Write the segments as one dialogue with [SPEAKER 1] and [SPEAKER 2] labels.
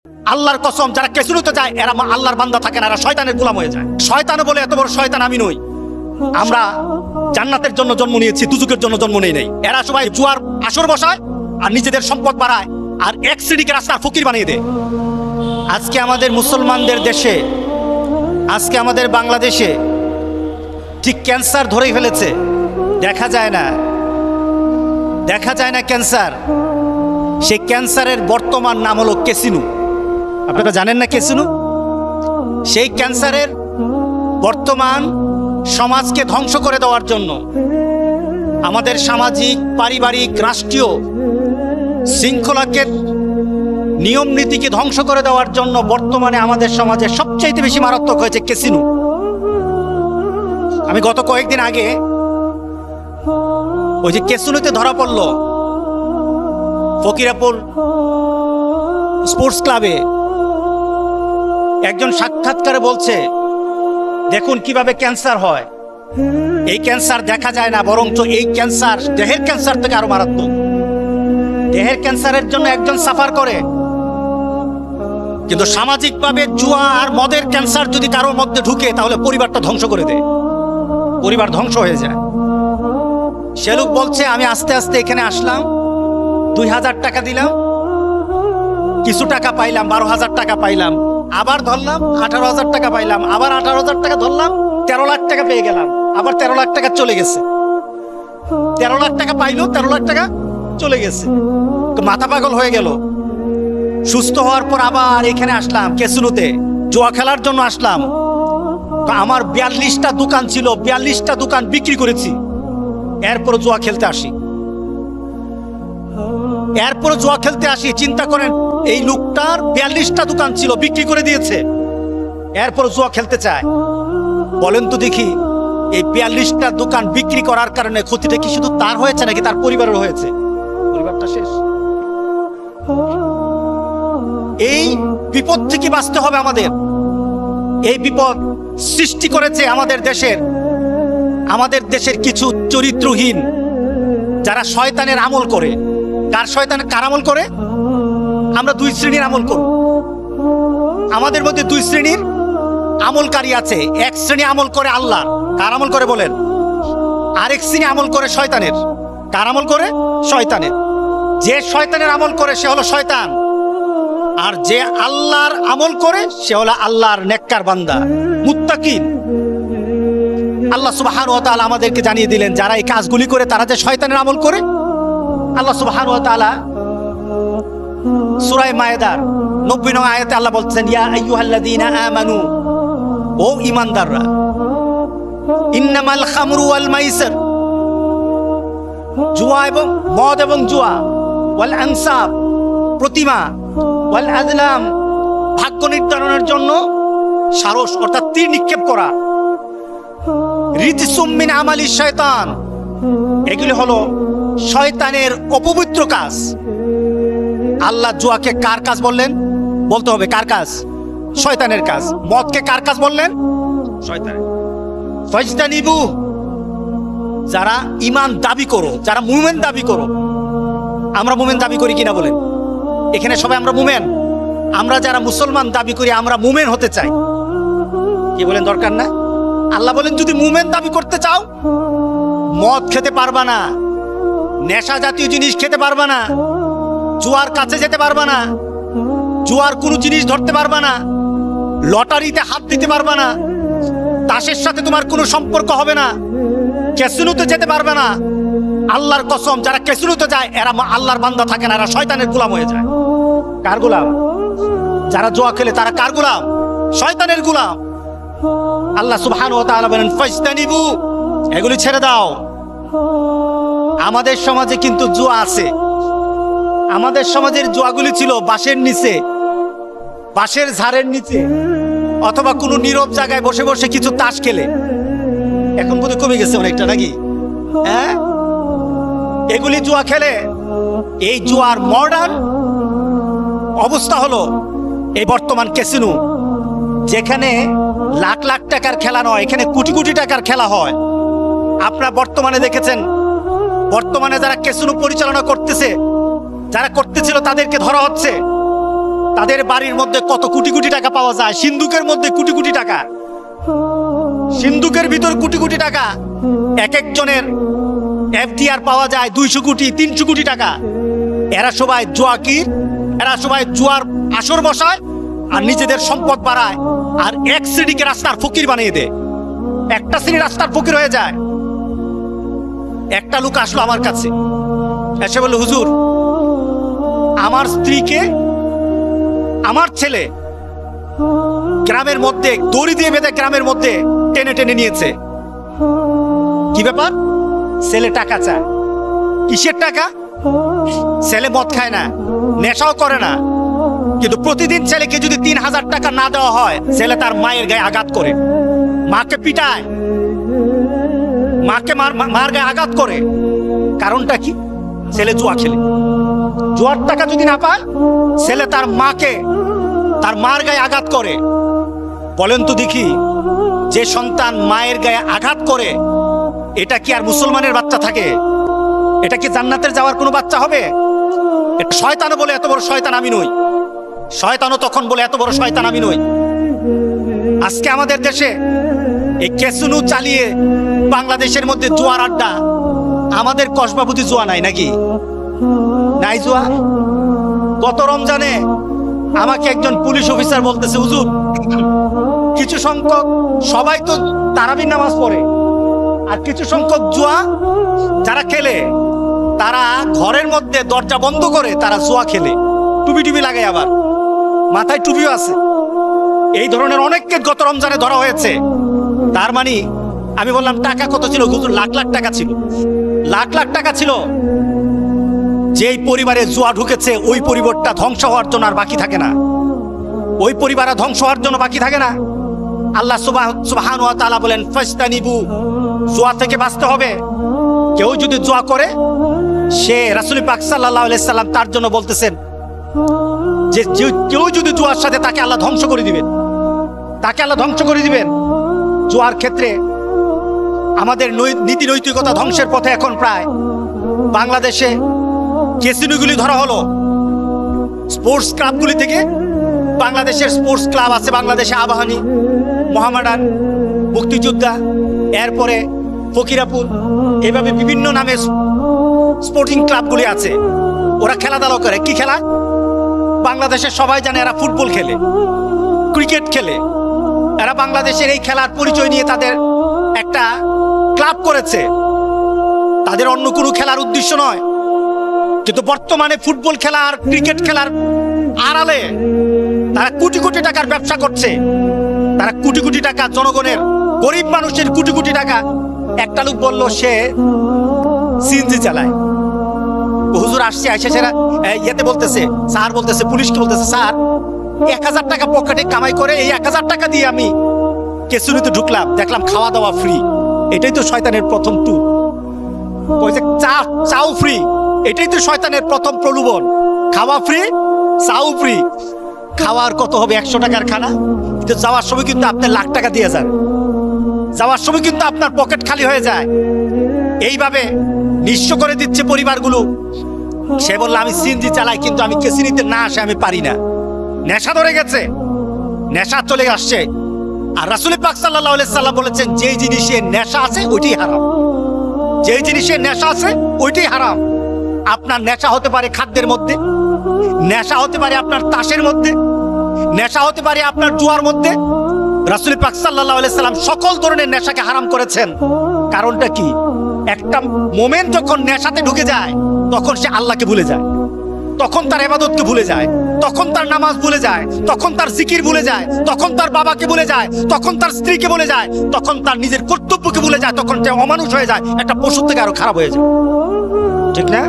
[SPEAKER 1] আল্লাহর কসম, যারা ক্যাসিনোতে যায় এরা আল্লাহর বান্দা থাকে না, এরা শয়তানের গোলাম হয়ে যায়। শয়তান বলে এত বড় শয়তান আমি নই। আমরা জান্নাতের জন্য জন্ম নিয়েছি, দুজুকের জন্য জন্ম নেই নাই। এরা সবাই জুয়ার আসর বসায় আর নিজেদের সম্পদ বাড়ায় আর এক শ্রেণীকে রাস্তার ফকির বানিয়ে দেয়। আজকে আমাদের মুসলমানদের দেশে, আজকে আমাদের বাংলাদেশে ঠিক ক্যান্সার ধরেই ফেলেছে। দেখা যায় না, দেখা যায় না ক্যান্সার। সেই ক্যান্সারের বর্তমান নাম হলো ক্যাসিনো। আপনারা জানেন না ক্যাসিনো? সেই ক্যান্সারের বর্তমান সমাজকে ধ্বংস করে দেওয়ার জন্য, আমাদের সামাজিক, পারিবারিক, রাষ্ট্রীয় শৃঙ্খলাকে, নিয়ম নীতিকে ধ্বংস করে দেওয়ার জন্য বর্তমানে আমাদের সমাজে সবচাইতে বেশি মারাত্মক হয়েছে ক্যাসিনো। আমি গত কয়েকদিন আগে ওই যে ক্যাসিনোতে ধরা পড়ল ফকিরাপুর স্পোর্টস ক্লাবে, একজন সাক্ষাৎকারে বলছে দেখুন কিভাবে ক্যান্সার হয়। এই ক্যান্সার দেখা যায় না, বরঞ্চ এই ক্যান্সার দেহের ক্যান্সার থেকে আরো মারাত্মক। দেহের ক্যান্সারের জন্য একজন সাফার করে, কিন্তু সামাজিকভাবে জুয়া আর মদের ক্যান্সার যদি কারোর মধ্যে ঢুকে তাহলে পরিবারটা ধ্বংস করে দেয়, পরিবার ধ্বংস হয়ে যায়। সে লোক বলছে আমি আস্তে আস্তে এখানে আসলাম, 2000 টাকা দিলাম, কিছু টাকা পাইলাম, 12,000 টাকা পাইলাম, আবার ধরলাম 18,000 টাকা পাইলাম, আবার 18,000 টাকা ধরলাম, 13 লাখ টাকা পেয়ে গেলাম, আবার 13 লাখ টাকা চলে গেছে। 13 লাখ টাকা পাইলো, 13 লাখ টাকা চলে গেছে। মাথা পাগল হয়ে গেল। সুস্থ হওয়ার পর আবার এখানে আসলাম ক্যাসিনোতে জুয়া খেলার জন্য আসলাম। আমার 42টা দোকান ছিল, 42টা দোকান বিক্রি করেছি। এরপর জুয়া খেলতে আসি, এরপর জুয়া খেলতে আসি। চিন্তা করেন, এই লোকটার 42টা দোকান ছিল, বিক্রি করে দিয়েছে, এরপর জুয়া খেলতে চায়। বলেন তো দেখি, এই 42টা দোকান বিক্রি করার কারণে ক্ষতিটা কি শুধু তার হয়েছে নাকি তার পরিবারের হয়েছে? পরিবারটা শেষ। এই বিপদ থেকে বাঁচতে হবে আমাদের। এই বিপদ সৃষ্টি করেছে আমাদের দেশের কিছু চরিত্রহীন, যারা শয়তানের আমল করে। কার আমল করে? আমরা দুই শ্রেণীর আমল করি। আমাদের মধ্যে দুই শ্রেণীর আমলকারী আছে। এক শ্রেণী আমল করে আল্লাহ। কার আমল করে বলেন? আরেক শ্রেণী আমল করে শয়তানের। কার আমল করে? শয়তানের। যে শয়তানের আমল করে সে হলো শয়তান, আর যে আল্লাহর আমল করে সে হলো আল্লাহর নেককার বান্দা, মুত্তাকিন। আল্লাহ সুবহানাহু ওয়া তাআলা আমাদেরকে জানিয়ে দিলেন যারা এই কাজগুলি করে তারা যে শয়তানের আমল করে। আল্লাহ সুবহানাহু ওয়া তাআলা সূরা মায়েদার 90 নং আয়াতে আল্লাহ বলছেন, ইয়া আইয়ুহাল্লাযীনা আমানু, ও ঈমানদাররা, ইন্নামাল খামরু ওয়াল মাইসির, জুয়া এবং মদ এবং জুয়া, ওয়াল আনসাব, প্রতিমা, ওয়াল আজলাম, ভাগ্য নির্ধারণের জন্য সারস অর্থাৎ তীর নিক্ষেপ করা, রিজসুম মিন আমালি শয়তান, এগুলি হলো শয়তানের অপবিত্র কাজ। আল্লাহ জুয়াকে কার কাজ বললেন? বলতে হবে কার কাজ? শয়তানের কাজ। মদকে কার কাজ বললেন? শয়তানের। ফাজতানিবু, যারা ঈমান দাবি করো, যারা মুমিন দাবি করো। আমরা মুমিন দাবি করি কিনা বলেন? এখানে সবাই আমরা মুমিন। আমরা যারা মুসলমান দাবি করি আমরা মুমিন হতে চাই। কি বলেন? দরকার না? আল্লাহ বলেন যদি মুমিন দাবি করতে চাও মদ খেতে পারবা না, নেশা জাতীয় জিনিস খেতে পারবা না, জুয়ার কাছে যেতে পারবা না, জুয়ার কোনো জিনিস ধরতে পারবা না, লটারিতে হাত দিতে পারবা না, তাসের সাথে তোমার কোনো সম্পর্ক হবে না, ক্যাসিনোতে যেতে পারবে না। আল্লাহর কসম, যারা ক্যাসিনোতে যায় এরা আল্লাহর বান্দা থাকে না, এরা শয়তানের গোলাম হয়ে যায়। কার গোলাম? যারা জুয়া খেলে তারা কার গোলাম? শয়তানের গোলাম। আল্লাহ সুবহানাহু ওয়া তাআলা বলেন ফাজতানিবু, এগুলি ছেড়ে দাও। আমাদের সমাজে কিন্তু জুয়া আছে। আমাদের সমাজের জুয়াগুলি ছিল বাঁশের নিচে, বাঁশের ঝাড়ের নিচে, অথবা কোনো নীরব জায়গায় বসে বসে কিছু তাস খেলে। এখন বোধহয় কমে গেছে অনেকটা, নাকি? হ্যাঁ, এগুলি জুয়া খেলে। এই জুয়ার মডার্ন অবস্থা হলো এই বর্তমান ক্যাসিনো, যেখানে লাখ লাখ টাকার খেলা নয়, এখানে কোটি কোটি টাকার খেলা হয়। আপনারা বর্তমানে দেখেছেন, বর্তমানে যারা ক্যাসিনো পরিচালনা করতেছে, যারা করতেছিল তাদেরকে ধরা হচ্ছে। তাদের বাড়ির মধ্যে কত কোটি কোটি টাকা পাওয়া যায়, সিন্ধুকের মধ্যে কোটি কোটি টাকা, সিন্ধুকের ভিতর কোটি কোটি টাকা। এক একজনের এফডিআর পাওয়া যায় 200 কোটি 300 কোটি টাকা। এরা সবাই জুয়াকির, এরা সবাই জুয়ার আসর বসায় আর নিজেদের সম্পদ বাড়ায়, আর এক শ্রেণীকে রাস্তার ফকির বানিয়ে দেয়। একটা শ্রেণী রাস্তার ফকির হয়ে যায়। একটা লোক আসলো আমার কাছে, এসে বলল, হুজুর, আমার স্ত্রীকে আমার ছেলে গ্রামের মধ্যে দড়ি দিয়ে বেঁধে গ্রামের মধ্যে টেনে টেনে নিয়েছে। কি ব্যাপার? ছেলে টাকা চায়। কিসের টাকা? ছেলে মদ খায় না, নেশাও করে না, কিন্তু প্রতিদিন ছেলেকে যদি 3000 টাকা না দেওয়া হয়, ছেলে তার মায়ের গায়ে আঘাত করে, মাকে পিটায়, মাকে মার গায়ে আঘাত করে। কারণটা কি? ছেলে জুয়া খেলে। জুয়ার টাকা যদি না পায়, ছেলে তার মাকে, তার মার গায়ে আঘাত করে। বলেন তো দেখি, যে সন্তান মায়ের গায়ে আঘাত করে, এটা কি আর মুসলমানের বাচ্চা থাকে? এটা কি জান্নাতের যাওয়ার কোনো বাচ্চা হবে? এটা শয়তানও বলে এত বড় শয়তান আমি নই, শয়তানও তখন বলে এত বড় শয়তান আমি নই। আজকে আমাদের দেশে এই ক্যাসিনো চালিয়ে বাংলাদেশের মধ্যে জুয়ার আড্ডা। আমাদের কসবাবতী জুয়া নাই নাকি? নাই জুয়া? গত রমজানে আমাকে একজন পুলিশ অফিসার বলতেছে, হুজুর, কিছু সংখ্যক, সবাই তো তারাবির নামাজ পড়ে, আর কিছু সংখ্যক জুয়া যারা খেলে, তারা ঘরের মধ্যে দরজা বন্ধ করে তারা জুয়া খেলে, টুপি টুপি লাগে, আবার মাথায় টুপিও আছে। এই ধরনের অনেককে গত রমজানে ধরা হয়েছে। তার মানে আমি বললাম, টাকা কত ছিল? হুজুর, লাখ লাখ টাকা ছিল। লাখ লাখ টাকা ছিল। যেই পরিবারে জুয়া ঢুকেছে, ওই পরিবারটা ধ্বংস হওয়ার জন্য আর বাকি থাকে না। ওই পরিবার ধ্বংস হওয়ার জন্য বাকি থাকে না। আল্লাহ সুবহানাহু ওয়া তাআলা বলেন, ফাসতানিবু, জুয়া থেকে বাঁচতে হবে। কেউ যদি জুয়া করে, সে রাসূল পাক সাল্লাল্লাহু আলাইহি সাল্লাম তার জন্য বলতেছেন যে কেউ যদি জুয়ার সাথে, তাকে আল্লাহ ধ্বংস করে দিবেন, তাকে আল্লাহ ধ্বংস করে দিবেন। জুয়ার ক্ষেত্রে আমাদের নীতি নৈতিকতা ধ্বংসের পথে এখন প্রায়। বাংলাদেশে ক্যাসিনোগুলি ধরা হলো, স্পোর্টস ক্লাবগুলি থেকে। বাংলাদেশের স্পোর্টস ক্লাব আছে বাংলাদেশে, আবাহনী, মোহামেডান, মুক্তিযোদ্ধা, এরপরে ফকিরাপুর, এভাবে বিভিন্ন নামে স্পোর্টিং ক্লাবগুলি আছে। ওরা খেলাধুলা করে। কি খেলা? বাংলাদেশের সবাই জানে এরা ফুটবল খেলে, ক্রিকেট খেলে। এরা বাংলাদেশের এই খেলার পরিচয় নিয়ে তাদের একটা ক্লাব করেছে। তাদের অন্য কোনো খেলার উদ্দেশ্য নয়। কিন্তু বর্তমানে ফুটবল খেলা আর ক্রিকেট খেলার আড়ালে তারা কোটি কোটি টাকার ব্যবসা করছে। তারা কোটি কোটি টাকা, জনগণের, গরিব মানুষের কোটি কোটি টাকা। একটা লোক বলল সে সিএনজি চালায়। হুজুর আসছে, আইসা সেরা ইয়েতে বলতেছে, স্যার বলতেছে, পুলিশকে বলতেছে, স্যার 1000 টাকা পকেটে কামাই করে, এই 1000 টাকা দিয়ে আমি ক্যাসিনোতে ঢুকলাম, দেখলাম খাওয়া দাওয়া ফ্রি। এটাই তো শয়তানের প্রথম টু। ওই যে চাও ফ্রি, এটাই তো শয়তানের প্রথম প্রলোভন। খাওয়া ফ্রি, চাও ফ্রি। খাওয়ার কত হবে? 100 টাকার খানা, কিন্তু যাওয়ার সময় কিন্তু আপনি লাখ টাকা দিয়ে যান। যাওয়ার সময় কিন্তু আপনার পকেট খালি হয়ে যায়। এইভাবে নিঃস্ব করে দিচ্ছে পরিবারগুলো। সে বলল, আমি সিএনজি চালাই, কিন্তু আমি ক্যাসিনোতে না আসে আমি পারি না। নেশা ধরে গেছে, নেশা চলে আসছে। আর রাসূল পাক সাল্লাল্লাহু আলাইহি সাল্লাম বলেছেন, যেই জিনিসে নেশা আছে ওইটাই হারাম। যেই জিনিসে নেশা আছে ওইটাই হারাম। আপনার নেশা হতে পারে খাদ্যের মধ্যে, নেশা হতে পারে আপনার তাসের মধ্যে, নেশা হতে পারে আপনার জুয়ার মধ্যে। রাসূল পাক সাল্লাল্লাহু আলাইহি সাল্লাম সকল ধরনের নেশাকে হারাম করেছেন। কারণটা কি? একটা মোমেন যখন নেশাতে ঢুকে যায়, তখন সে আল্লাহকে ভুলে যায়, তখন তার ইবাদতকে ভুলে যায়, তখন তার নামাজ ভুলে যায়, তখন তার জিকির ভুলে যায়, তখন তার বাবাকে ভুলে যায়, তখন তার স্ত্রীকে ভুলে যায়, তখন তার নিজের কর্তব্যকে ভুলে যায়, তখন সে অমানুষ হয়ে যায়, একটা পশুর থেকে আরো খারাপ হয়ে যায়। ঠিক না?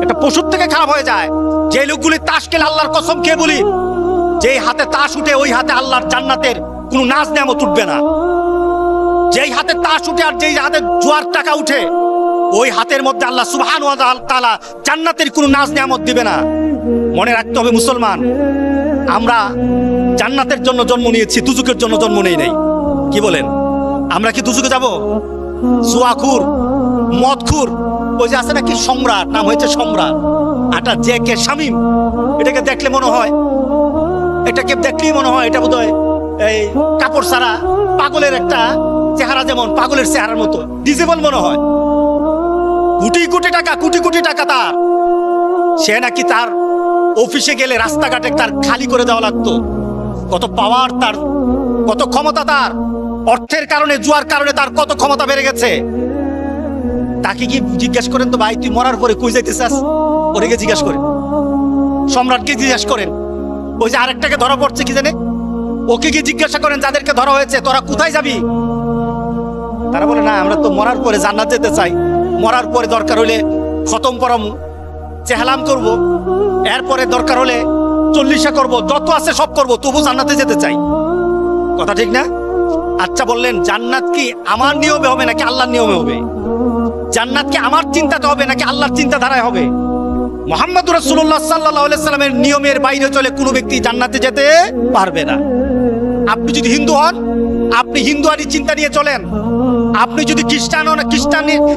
[SPEAKER 1] একটা পশুর থেকে খারাপ হয়ে যায়। যে লোকগুলি তাস খেলে, আল্লাহর কসম খেয়ে বলি, যেই হাতে তাস উঠে ওই হাতে আল্লাহর জান্নাতের কোনো নাজ নেয়ামত উঠবে না। যেই হাতে তাস উঠে আর যেই হাতে জুয়ার টাকা উঠে, ওই হাতের মধ্যে আল্লাহ সুবহানাহু ওয়া তাআলা জান্নাতের কোনো নাজ নেয়ামত দিবে না। মনে রাখতে হবে মুসলমান, আমরা জান্নাতের জন্য জন্ম নিয়েছি, দুজকের জন্য জন্ম নেই নাই। কি বলেন? আমরা কি দুজকে যাব? জুয়াখুর, মদখুর, ওই যে আছে নাকি সম্রাট, নাম হয়েছে সম্রাট, আটা জে কে শামীম, এটাকে দেখলে মনে হয় এটাকে দেখলেই মনে হয় এটা বোধহয় এই কাপড় ছাড়া পাগলের একটা চেহারা, যেমন পাগলের চেহারার মতো ডিজেবল মনে হয়। কোটি কোটি টাকা তার, সে নাকি তার অফিসে গেলে রাস্তাঘাটে তার খালি করে দেওয়া লাগতো। কত পাওয়ার তার, কত ক্ষমতা তার, অর্থের কারণে, জুয়ার কারণে তার কত ক্ষমতা বেড়ে গেছে। তাকে কি জিজ্ঞেস করেন তো, ভাই তুই মরার পরে কই যাইতে চাস? ওরে জিজ্ঞেস করেন, সম্রাটকে জিজ্ঞেস করেন। ওই যে আরেকটাকে ধরা পড়ছে কি জানে, ওকে কি জিজ্ঞাসা করেন যাদেরকে ধরা হয়েছে, তোরা কোথায় যাবি? তারা বলে না, আমরা তো মরার পরে জান্নাত যেতে চাই, মরার পরে দরকার হলে খতম পড়াম, চেহালাম করব, এরপরে দরকার হলে 40 করব, যত আছে সব করব, তবু জান্নাতে যেতে চাই। কথা ঠিক না? আচ্ছা বললেন, জান্নাত কি আমার নিয়মে হবে নাকি আল্লাহর নিয়মে হবে? জান্নাত কি আমার চিন্তাতে হবে নাকি আল্লাহর চিন্তাধারায় হবে? মুহাম্মদুর রাসূলুল্লাহ সাল্লাল্লাহু আলাইহি সাল্লামের নিয়মের বাইরে চলে কোনো ব্যক্তি জান্নাতে যেতে পারবে না। আপনি যদি হিন্দু হন, আপনি হিন্দুয়ানি চিন্তা নিয়ে চলেন। আপনি যদি খ্রিস্টান হন,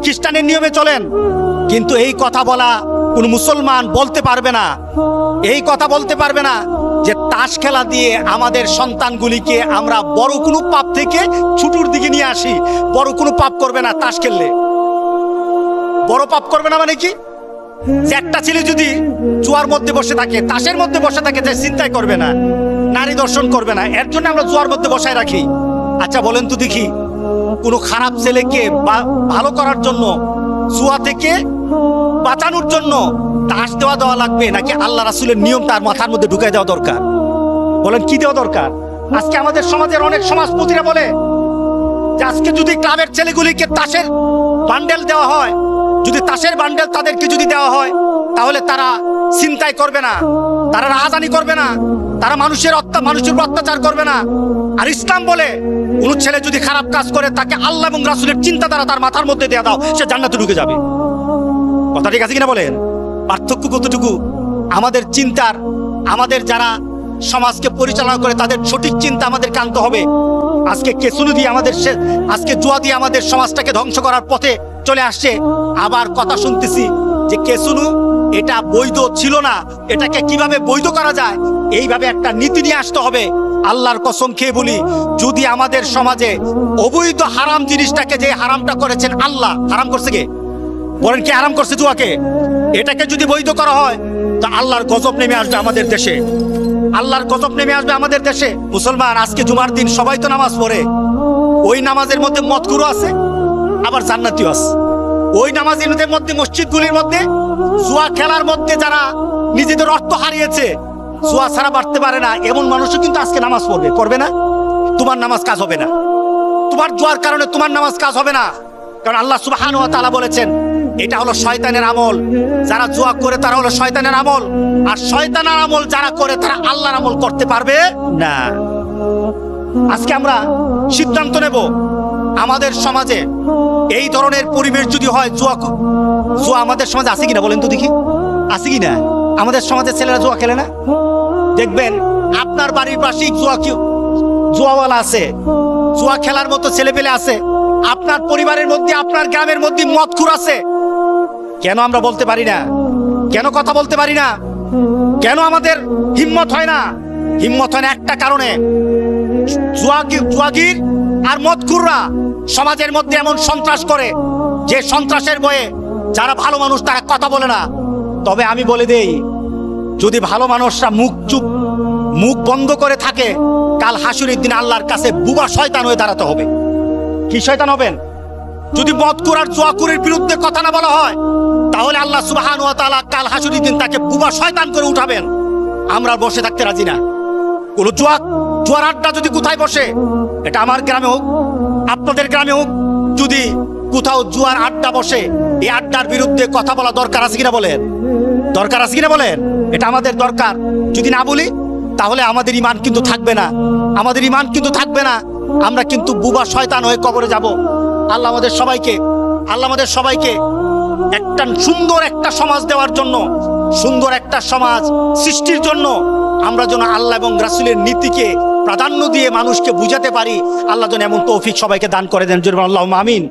[SPEAKER 1] খ্রিস্টানের নিয়মে চলেন। কিন্তু এই কথা বলা কোন মুসলমান বলতে পারবে না, এই কথা বলতে পারবে না যে তাস খেলা দিয়ে আমাদের সন্তানগুলিকে আমরা বড় কোনো পাপ থেকে ছোটর দিকে নিয়ে আসি। বড় কোনো পাপ করবে না তাস খেললে। বড় পাপ করবে না মানে কি? যে একটা ছেলে যদি জুয়ার মধ্যে বসে থাকে, তাসের মধ্যে বসে থাকে, যে চিন্তাই করবে না, নারী দর্শন করবে না, এর জন্য আমরা জুয়ার মধ্যে বসায় রাখি। আচ্ছা বলেন তো দেখি, কোনো খারাপ ছেলেকে ভালো করার জন্য, জুয়া থেকে বাঁচানোর জন্য তাস দেওয়া লাগবে নাকি আল্লাহ রাসূলের নিয়ম তার মাথার মধ্যে ঢুকাই দেওয়া দরকার? বলেন কি দেওয়া দরকার? আজকে আমাদের সমাজের অনেক সমাজপতিরা বলে যে আজকে যদি ক্লাবের ছেলেগুলিকে তাসের বান্ডেল দেওয়া হয়, যদি তাসের বান্ডেল তাদেরকে যদি দেওয়া হয়, তাহলে তারা চিন্তাই করবে না, তারা রাহাজানি করবে না, তারা মানুষের উপর অত্যাচার করবে না। আর ইসলাম বলে কোন ছেলে যদি খারাপ কাজ করে, তাকে আল্লাহ এবং রাসূলের চিন্তাধারা তার মাথার মধ্যে দেয়া দাও, সে জান্নাতে ঢুকে যাবে। কথা ঠিক আছে কিনা বলেন? পার্থক্য কতটুকু আমাদের চিন্তার, আমাদের যারা সমাজকে পরিচালনা করে তাদের সঠিক চিন্তা আমাদের আনতে হবে। আজকে কেসুলু দিয়ে আজকে জুয়া দিয়ে আমাদের সমাজটাকে ধ্বংস করার পথে চলে আসছে। আবার কথা শুনতেছি যে কেসুলু এটা বৈধ ছিল না, এটাকে কিভাবে বৈধ করা যায়, এইভাবে একটা নীতি নিয়ে আসতে হবে। আল্লাহর কসম খেয়ে বলি, যদি আমাদের সমাজে অবৈধ হারাম জিনিসটাকে, যে হারামটা করেছেন আল্লাহ, হারাম করছে কে? বলেন কে হারাম করছে জুয়াকে? এটাকে যদি বৈধ করা হয়, তা আল্লাহর গজব নেমে আসবে আমাদের দেশে, আল্লাহর গজব নেমে আসবে আমাদের দেশে। মুসলমান, আজকে জুমার দিন সবাই তো নামাজ পড়ে, ওই নামাজের মধ্যে মদখুরও আছে, আবার জান্নাতীও আছে। ওই নামাজের মধ্যে, মসজিদগুলির মধ্যে জুয়া খেলার মধ্যে যারা নিজেদের অর্থ হারিয়েছে, জুয়া ছাড়া বাড়তে পারে না, এমন মানুষও কিন্তু আজকে নামাজ পড়বে, করবে না? তোমার নামাজ কাজ হবে না, তোমার জুয়ার কারণে তোমার নামাজ কাজ হবে না। কারণ আল্লাহ সুবহানাহু ওয়া তাআলা বলেছেন এটা হলো শয়তানের আমল, যারা জুয়া করে তারা হলো শয়তানের আমল, আর শয়তানের আমল যারা করে তারা আল্লাহর আমল করতে পারবে না। আজকে আমরা সিদ্ধান্ত নেব, আমাদের সমাজে এই ধরনের পরিবেশ যদি হয়, জুয়া আমাদের সমাজে আছে কিনা বলেন তো দেখি, আছে কিনা? আমাদের সমাজের ছেলেরা জুয়া খেলে না? দেখবেন আপনার বাড়ির পাশেই জুয়াওয়ালা আছে, জুয়া খেলার মতো ছেলে পেলে আছে, আপনার পরিবারের মধ্যে, আপনার গ্রামের মধ্যে মদখুর আছে। কেন আমরা বলতে পারি না? কেন কথা বলতে পারি না? কেন আমাদের হিম্মত হয় না? হিম্মত হয় না একটা কারণে, জুয়াগির আর মদখুররা সমাজের মধ্যে এমন সন্ত্রাস করে, যে সন্ত্রাসের ভয়ে যারা ভালো মানুষ তারা কথা বলে না। তবে আমি বলে দেই, যদি ভালো মানুষরা মুখ বন্ধ করে থাকে, কাল হাসুরের দিন আল্লাহর কাছে বুবা শয়তান হয়ে দাঁড়াতে হবে। কি শয়তান হবেন? যদি মদখুর আর জুয়াখুরের বিরুদ্ধে কথা না বলা হয়, তাহলে আল্লাহ সুবহানাহু ওয়া তাআলা কাল হাসুরের দিন তাকে বুবা শয়তান করে উঠাবেন। আমরা বসে থাকতে রাজি না। কোন জুয়ার আড্ডা যদি কোথায় বসে, এটা আমার গ্রামে হোক, আপনাদের গ্রামে হোক, যদি কোথাও জুয়ার আড্ডা বসে, এই আড্ডার বিরুদ্ধে কথা বলা দরকার আছে কিনা বলেন? দরকার আছে কিনা বলেন? এটা আমাদের দরকার। যদি না বলি, তাহলে আমাদের ঈমান কিন্তু থাকবে না, আমাদের ঈমান কিন্তু থাকবে না। আমরা কিন্তু বুবা শয়তান হয়ে কবরে যাব। আল্লাহ আমাদের সবাইকে একটা সুন্দর একটা সমাজ দেওয়ার জন্য, সুন্দর একটা সমাজ সৃষ্টির জন্য আমরা যেন আল্লাহ এবং রাসূলের নীতিকে প্রাধান্য দিয়ে মানুষকে বুঝাতে পারি, আল্লাহ যেন এমন তৌফিক সবাইকে দান করে দেন। আল্লাহুম্মা আমিন।